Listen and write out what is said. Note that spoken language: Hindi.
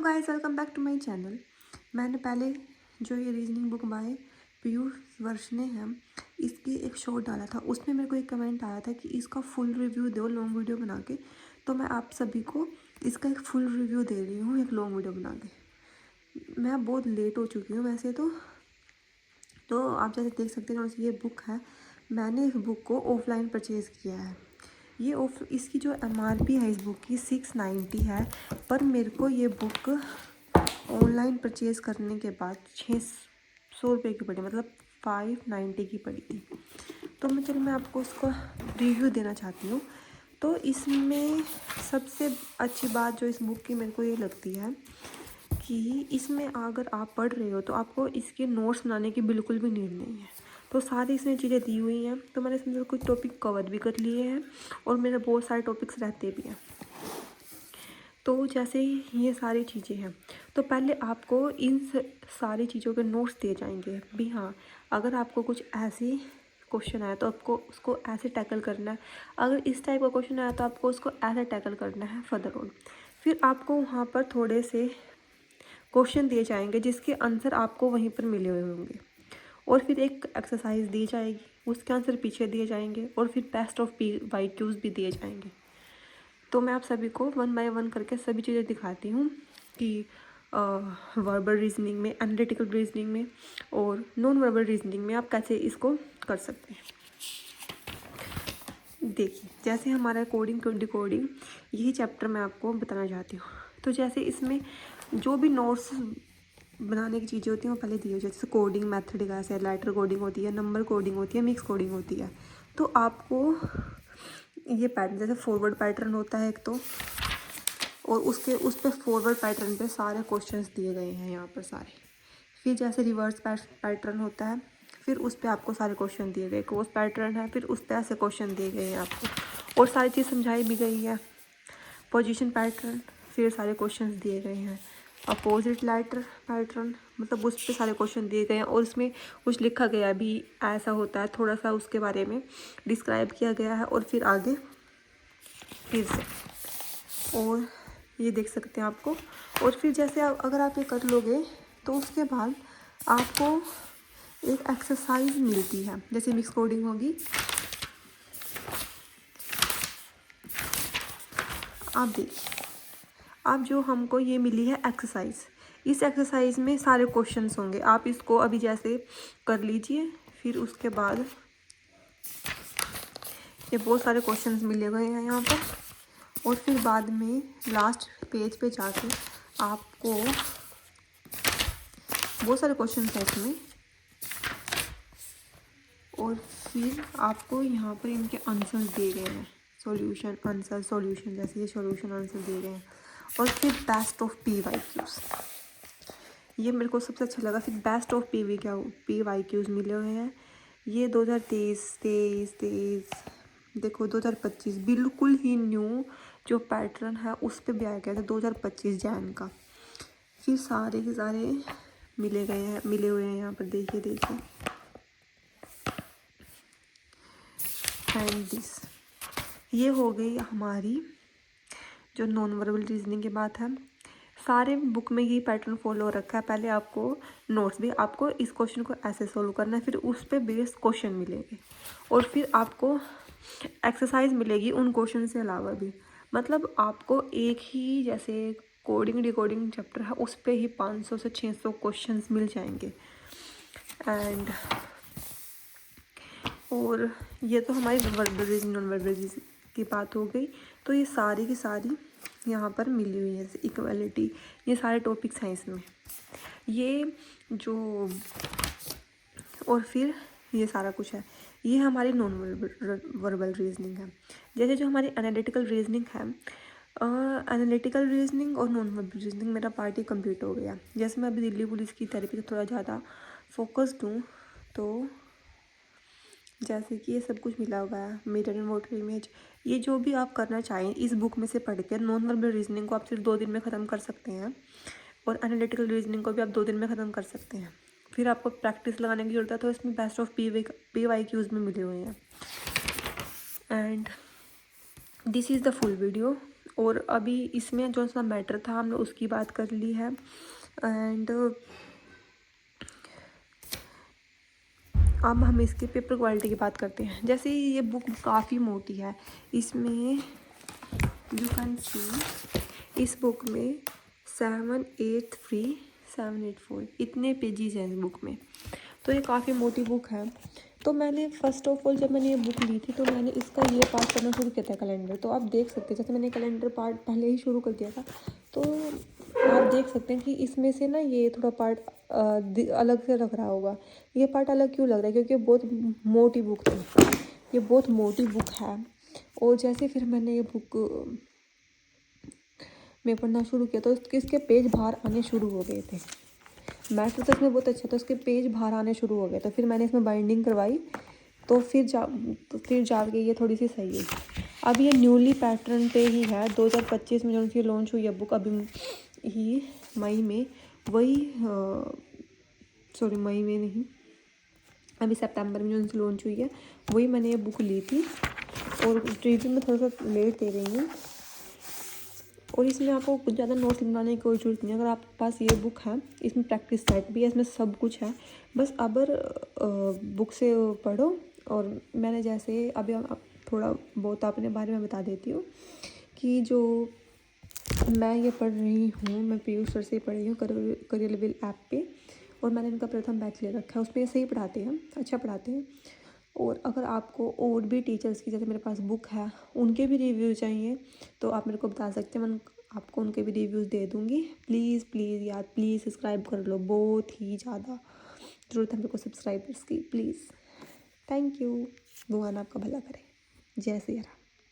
Guys welcome back to my channel. मैंने पहले जो ये reasoning book by Piyush Varshney है इसकी एक शॉर्ट डाला था, उसमें मेरे को एक कमेंट आया था कि इसका फुल रिव्यू दो लॉन्ग वीडियो बना के। तो मैं आप सभी को इसका एक फुल रिव्यू दे रही हूँ एक लॉन्ग वीडियो बना के। मैं बहुत लेट हो चुकी हूँ वैसे तो आप जैसे देख सकते हैं ये बुक है। मैंने इस बुक को ऑफलाइन परचेज़ किया है। ये इसकी जो MRP है इस बुक की 690 है, पर मेरे को ये बुक ऑनलाइन परचेज़ करने के बाद 600 रुपये की पड़ी, मतलब 590 की पड़ी थी। तो मैं आपको उसका रिव्यू देना चाहती हूँ। तो इसमें सबसे अच्छी बात जो इस बुक की मेरे को ये लगती है कि इसमें अगर आप पढ़ रहे हो तो आपको इसके नोट्स बनाने की बिल्कुल भी नीड नहीं है। तो सारी इसमें चीज़ें दी हुई हैं, तो मैंने इसमें कुछ टॉपिक कवर भी कर लिए हैं और मेरे बहुत सारे टॉपिक्स रहते भी हैं। तो जैसे ये सारी चीज़ें हैं, तो पहले आपको इन सारी चीज़ों के नोट्स दिए जाएंगे भी। हाँ, अगर आपको कुछ ऐसे क्वेश्चन आया तो आपको उसको ऐसे टैकल करना है। अगर इस टाइप का क्वेश्चन आया तो आपको उसको ऐसे टैकल करना है फर्दर ऑन। फिर आपको वहाँ पर थोड़े से क्वेश्चन दिए जाएंगे जिसके आंसर आपको वहीं पर मिले हुए होंगे, और फिर एक एक्सरसाइज दी जाएगी, उसके आंसर पीछे दिए जाएंगे, और फिर बेस्ट ऑफ PYQs भी दिए जाएंगे। तो मैं आप सभी को 1 बाय 1 करके सभी चीज़ें दिखाती हूँ कि वर्बल रीजनिंग में, एनालिटिकल रीजनिंग में और नॉन वर्बल रीजनिंग में आप कैसे इसको कर सकते हैं। देखिए, जैसे हमारा कोडिंग टू डिकोडिंग, यही चैप्टर मैं आपको बताना चाहती हूँ। तो जैसे इसमें जो भी नोट्स बनाने की चीज़ें होती हैं वो पहले दी हो, जैसे कोडिंग मेथड कैसे है, लेटर कोडिंग होती है, नंबर कोडिंग होती है, मिक्स कोडिंग होती है। तो आपको ये पैटर्न, जैसे फॉरवर्ड पैटर्न होता है एक तो, और उसके उस पर फॉरवर्ड पैटर्न पे सारे क्वेश्चंस दिए गए हैं यहाँ पर सारे। फिर जैसे रिवर्स पैटर्न होता है, फिर उस पर आपको सारे क्वेश्चन दिए गए। क्रॉस पैटर्न है, फिर उस पर ऐसे क्वेश्चन दिए गए हैं आपको, और सारी चीज़ समझाई भी गई है। पोजीशन पैटर्न, फिर सारे क्वेश्चंस दिए गए हैं। अपोजिट लेटर पैटर्न, मतलब उस पर सारे क्वेश्चन दिए गए हैं, और उसमें कुछ लिखा गया भी ऐसा होता है, थोड़ा सा उसके बारे में डिस्क्राइब किया गया है। और फिर आगे फिर से, और ये देख सकते हैं आपको। और फिर जैसे अगर आप ये कर लोगे तो उसके बाद आपको एक एक्सरसाइज मिलती है, जैसे मिक्स कोडिंग होगी। आप देखिए, आप जो हमको ये मिली है एक्सरसाइज, इस एक्सरसाइज में सारे क्वेश्चंस होंगे। आप इसको अभी जैसे कर लीजिए, फिर उसके बाद ये बहुत सारे क्वेश्चंस मिले गए हैं यहाँ पर, और फिर बाद में लास्ट पेज पे जाके आपको बहुत सारे क्वेश्चन हैं इसमें, और फिर आपको यहाँ पर इनके आंसर दिए गए हैं, सॉल्यूशन आंसर सॉल्यूशन, जैसे ये सॉल्यूशन आंसर दिए गए हैं। और फिर बेस्ट ऑफ PYQs, ये मेरे को सबसे अच्छा लगा। फिर बेस्ट ऑफ PYQs मिले हुए हैं। ये 2023 देखो, 2025 बिल्कुल ही न्यू जो पैटर्न है उस पर भी आया गया था, 2025 जैन का। फिर सारे के सारे मिले हुए हैं यहाँ पर, देखिए। एंड दिस, ये हो गई हमारी जो नॉन वर्बल रीजनिंग की बात है। सारे बुक में ही पैटर्न फॉलो रखा है। पहले आपको नोट्स भी, आपको इस क्वेश्चन को ऐसे सोल्व करना है, फिर उस पर बेस्ड क्वेश्चन मिलेंगे, और फिर आपको एक्सरसाइज मिलेगी उन क्वेश्चन से अलावा भी। मतलब आपको एक ही, जैसे कोडिंग डिकोडिंग चैप्टर है, उस पर ही 500 से 600 क्वेश्चन मिल जाएंगे। एंड और ये तो हमारी verbal reasoning non verbal reasoning की बात हो गई। तो ये सारी की सारी यहाँ पर मिली हुई है, जैसे इक्वलिटी, ये सारे टॉपिक्स हैं इसमें, ये जो, और फिर ये सारा कुछ है। ये हमारी नॉन वर्बल रीजनिंग है। जैसे जो हमारी एनालिटिकल रीजनिंग है, एनालिटिकल रीजनिंग और नॉन वर्बल रीजनिंग मेरा पार्ट ही कंप्लीट हो गया। जैसे मैं अभी दिल्ली पुलिस की तैयारी पे थोड़ा ज़्यादा फोकस्ड हूँ, तो जैसे कि ये सब कुछ मिला हुआ है, मिरर एंड वाटर इमेज, ये जो भी आप करना चाहें इस बुक में से पढ़ के, नॉन वर्बल रीजनिंग को आप सिर्फ 2 दिन में ख़त्म कर सकते हैं, और एनालिटिकल रीजनिंग को भी आप 2 दिन में ख़त्म कर सकते हैं। फिर आपको प्रैक्टिस लगाने की ज़रूरत है, तो इसमें बेस्ट ऑफ PYQs में मिले हुए हैं। And this is the full video. और अभी इसमें जो सा मैटर था हमने उसकी बात कर ली है। एंड अब हम इसके पेपर क्वालिटी की बात करते हैं। जैसे ये बुक काफ़ी मोटी है, इसमें यू कैन सी इस बुक में 783 784 इतने पेजेस हैं इस बुक में, तो ये काफ़ी मोटी बुक है। तो मैंने फ़र्स्ट ऑफ ऑल जब मैंने ये बुक ली थी तो मैंने इसका ये पार्ट करना शुरू किया था कैलेंडर। तो आप देख सकते हैं जैसे मैंने कैलेंडर पार्ट पहले ही शुरू कर दिया था, तो आप देख सकते हैं कि इसमें से ना ये थोड़ा पार्ट अलग से लग रहा होगा। ये पार्ट अलग क्यों लग रहा है, क्योंकि बहुत मोटी बुक थी, ये बहुत मोटी बुक है। और जैसे फिर मैंने ये बुक में पढ़ना शुरू किया तो इसके पेज बाहर आने शुरू हो गए थे। मैटर तो इसमें बहुत अच्छा था, उसके पेज बाहर आने शुरू हो गए। तो फिर मैंने इसमें बाइंडिंग करवाई, तो फिर जाके ये थोड़ी सी सही है। अब ये न्यूली पैटर्न पे ही है। 2025 में जो उनकी लॉन्च हुई है बुक, अभी ही मई में, वही सॉरी मई में नहीं, अभी सितंबर में जो उनकी लॉन्च हुई है वही मैंने ये बुक ली थी। और रिव्यू में थोड़ा सा लेट दे रही हूँ। और इसमें आपको कुछ ज़्यादा नोट्स बनाने की कोई ज़रूरत नहीं है। अगर आपके पास ये बुक है, इसमें प्रैक्टिस सेट भी है, इसमें सब कुछ है। बस अब बुक से पढ़ो। और मैंने जैसे अभी आप थोड़ा बहुत अपने बारे में बता देती हूँ कि जो मैं ये पढ़ रही हूँ, मैं पीयूष सर से पढ़ रही हूँ करियरविल ऐप पे। और मैंने इनका प्रथम बैच ले रखा है, उसमें सही पढ़ाते हैं, अच्छा पढ़ाते हैं। और अगर आपको और भी टीचर्स की जैसे मेरे पास बुक है उनके भी रिव्यू चाहिए तो आप मेरे को बता सकते हैं, मैं आपको उनके भी रिव्यूज़ दे दूँगी। प्लीज़ प्लीज़ यार प्लीज़ सब्सक्राइब कर लो, बहुत ही ज़्यादा ज़रूरत है मेरे को सब्सक्राइबर्स की, प्लीज़। थैंक यू, भगवान आपका भला करे। जय श्री राम।